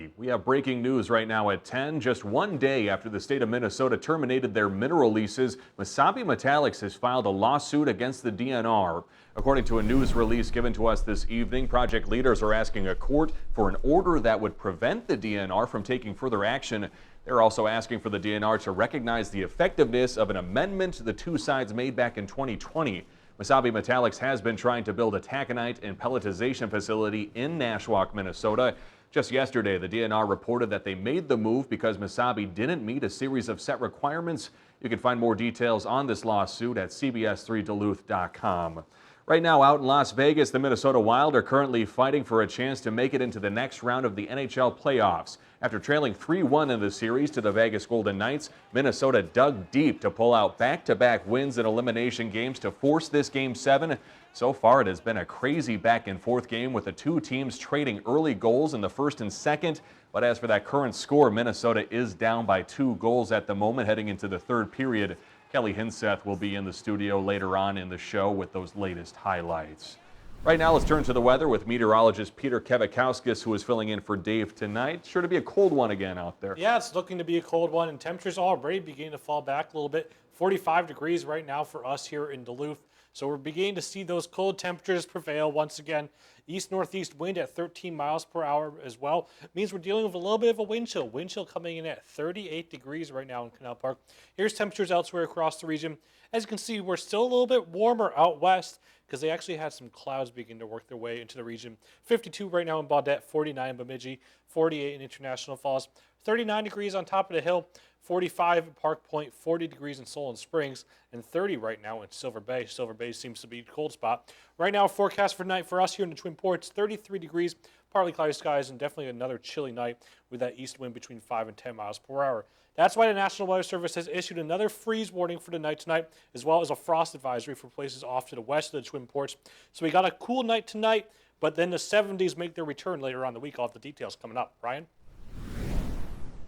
everybody. We have breaking news right now at 10. Just one day after the state of Minnesota terminated their mineral leases, Mesabi Metallics has filed a lawsuit against the DNR. According to a news release given to us this evening, project leaders are asking a court for an order that would prevent the DNR from taking further action. They're also asking for the DNR to recognize the effectiveness of an amendment the two sides made back in 2020. Mesabi Metallics has been trying to build a taconite and pelletization facility in Nashwauk, Minnesota. Just yesterday, the DNR reported that they made the move because Mesabi didn't meet a series of set requirements. You can find more details on this lawsuit at cbs3duluth.com. Right now out in Las Vegas, the Minnesota Wild are currently fighting for a chance to make it into the next round of the NHL playoffs. After trailing 3-1 in the series to the Vegas Golden Knights, Minnesota dug deep to pull out back-to-back wins in elimination games to force this Game 7. So far, it has been a crazy back-and-forth game with the two teams trading early goals in the first and second. But as for that current score, Minnesota is down by 2 goals at the moment heading into the third period. Kelly Hinseth will be in the studio later on in the show with those latest highlights. Right now, let's turn to the weather with meteorologist Peter Kevakowskis, who is filling in for Dave tonight. Sure to be a cold one again out there. Yeah, it's looking to be a cold one, and temperatures already beginning to fall back a little bit. 45 degrees right now for us here in Duluth. So we're beginning to see those cold temperatures prevail once again. East-northeast wind at 13 miles per hour as well. It means we're dealing with a little bit of a wind chill. Wind chill coming in at 38 degrees right now in Canal Park. Here's temperatures elsewhere across the region. As you can see, we're still a little bit warmer out west because they actually had some clouds begin to work their way into the region. 52 right now in Baudette, 49 in Bemidji, 48 in International Falls, 39 degrees on top of the hill, 45 in Park Point, 40 degrees in Solon Springs, and 30 right now in Silver Bay. Silver Bay seems to be a cold spot. Right now, forecast for tonight for us here in the Twin Ports, 33 degrees, partly cloudy skies, and definitely another chilly night with that east wind between 5 and 10 miles per hour. That's why the National Weather Service has issued another freeze warning for the night tonight, as well as a frost advisory for places off to the west of the Twin Ports. So we got a cool night tonight, but then the 70s make their return later on in the week. I'll have the details coming up. Ryan?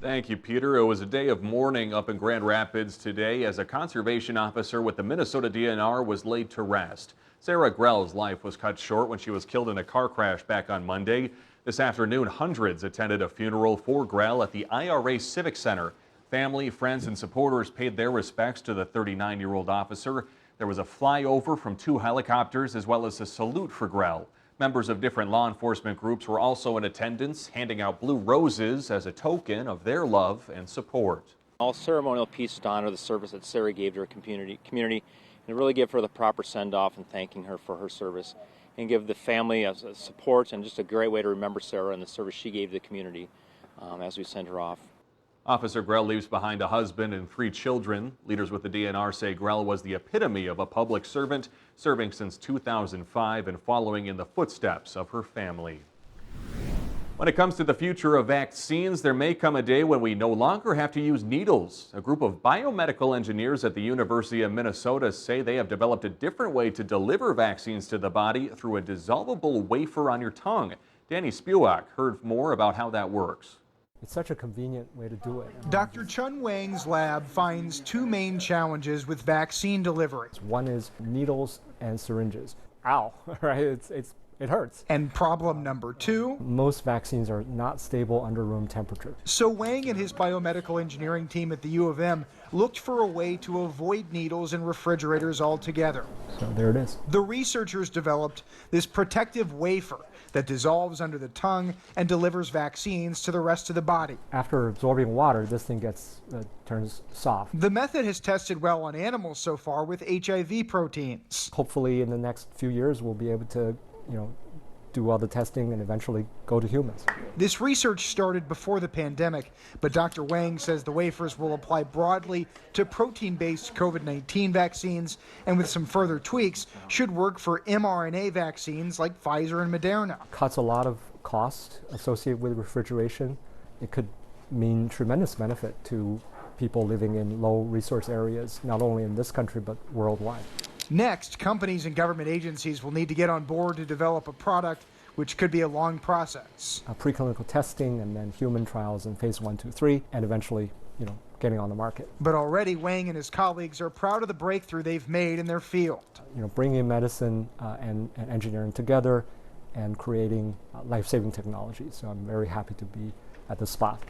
Thank you, Peter. It was a day of mourning up in Grand Rapids today as a conservation officer with the Minnesota DNR was laid to rest. Sarah Grell's life was cut short when she was killed in a car crash back on Monday. This afternoon, hundreds attended a funeral for Grell at the IRA Civic Center. Family, friends, and supporters paid their respects to the 39-year-old officer. There was a flyover from 2 helicopters as well as a salute for Grell. Members of different law enforcement groups were also in attendance, handing out blue roses as a token of their love and support. All ceremonial pieces to honor the service that Sarah gave to her community and really give her the proper send-off and thanking her for her service and give the family a support and just a great way to remember Sarah and the service she gave the community as we send her off. Officer Grell leaves behind a husband and 3 children. Leaders with the DNR say Grell was the epitome of a public servant, serving since 2005 and following in the footsteps of her family. When it comes to the future of vaccines, there may come a day when we no longer have to use needles. A group of biomedical engineers at the University of Minnesota say they have developed a different way to deliver vaccines to the body through a dissolvable wafer on your tongue. Danny Spewak heard more about how that works. It's such a convenient way to do it. Dr. Chun Wang's lab finds 2 main challenges with vaccine delivery. One is needles and syringes. Ow, right? It hurts. And problem number 2? Most vaccines are not stable under room temperature. So Wang and his biomedical engineering team at the U of M looked for a way to avoid needles in refrigerators altogether. So there it is. The researchers developed this protective wafer that dissolves under the tongue and delivers vaccines to the rest of the body. After absorbing water, this thing turns soft. The method has tested well on animals so far with HIV proteins. Hopefully in the next few years we'll be able to do all the testing and eventually go to humans. This research started before the pandemic, but Dr. Wang says the wafers will apply broadly to protein-based COVID-19 vaccines and with some further tweaks should work for mRNA vaccines like Pfizer and Moderna. Cuts a lot of cost associated with refrigeration. It could mean tremendous benefit to people living in low resource areas, not only in this country but worldwide. Next, companies and government agencies will need to get on board to develop a product, which could be a long process. Preclinical testing and then human trials in phase 1, 2, 3, and eventually, getting on the market. But already Wang and his colleagues are proud of the breakthrough they've made in their field. Bringing medicine and engineering together and creating life-saving technology. So I'm very happy to be at the spot.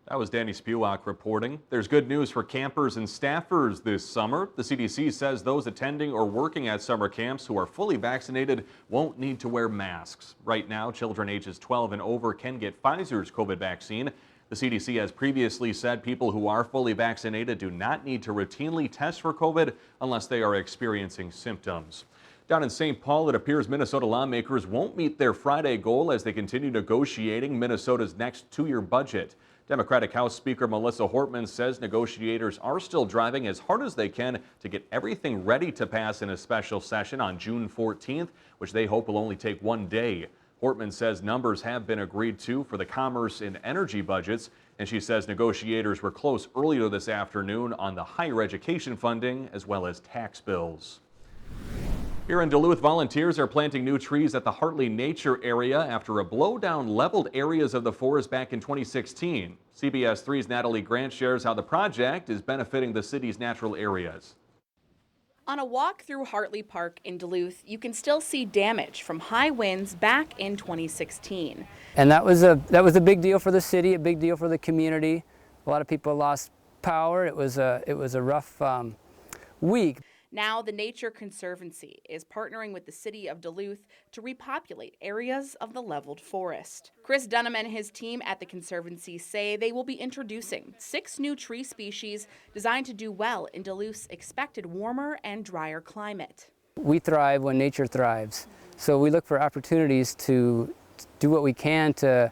That was Danny Spewak reporting. There's good news for campers and staffers this summer. The CDC says those attending or working at summer camps who are fully vaccinated won't need to wear masks. Right now, children ages 12 and over can get Pfizer's COVID vaccine. The CDC has previously said people who are fully vaccinated do not need to routinely test for COVID unless they are experiencing symptoms. Down in St. Paul, it appears Minnesota lawmakers won't meet their Friday goal as they continue negotiating Minnesota's next two-year budget. Democratic House Speaker Melissa Hortman says negotiators are still driving as hard as they can to get everything ready to pass in a special session on June 14th, which they hope will only take one day. Hortman says numbers have been agreed to for the commerce and energy budgets, and she says negotiators were close earlier this afternoon on the higher education funding as well as tax bills. Here in Duluth, volunteers are planting new trees at the Hartley Nature Area after a blowdown leveled areas of the forest back in 2016. CBS 3's Natalie Grant shares how the project is benefiting the city's natural areas. On a walk through Hartley Park in Duluth, you can still see damage from high winds back in 2016. And that was a big deal for the city, a big deal for the community. A lot of people lost power. It was a rough week. Now, the Nature Conservancy is partnering with the city of Duluth to repopulate areas of the leveled forest. Chris Dunham and his team at the Conservancy say they will be introducing 6 new tree species designed to do well in Duluth's expected warmer and drier climate. We thrive when nature thrives. So we look for opportunities to do what we can to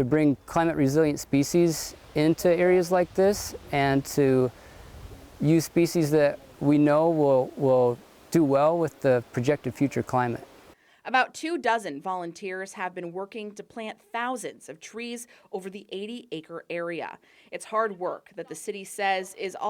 bring climate resilient species into areas like this and to use species that we know will do well with the projected future climate. About 24 volunteers have been working to plant thousands of trees over the 80-acre area. It's hard work that the city says is all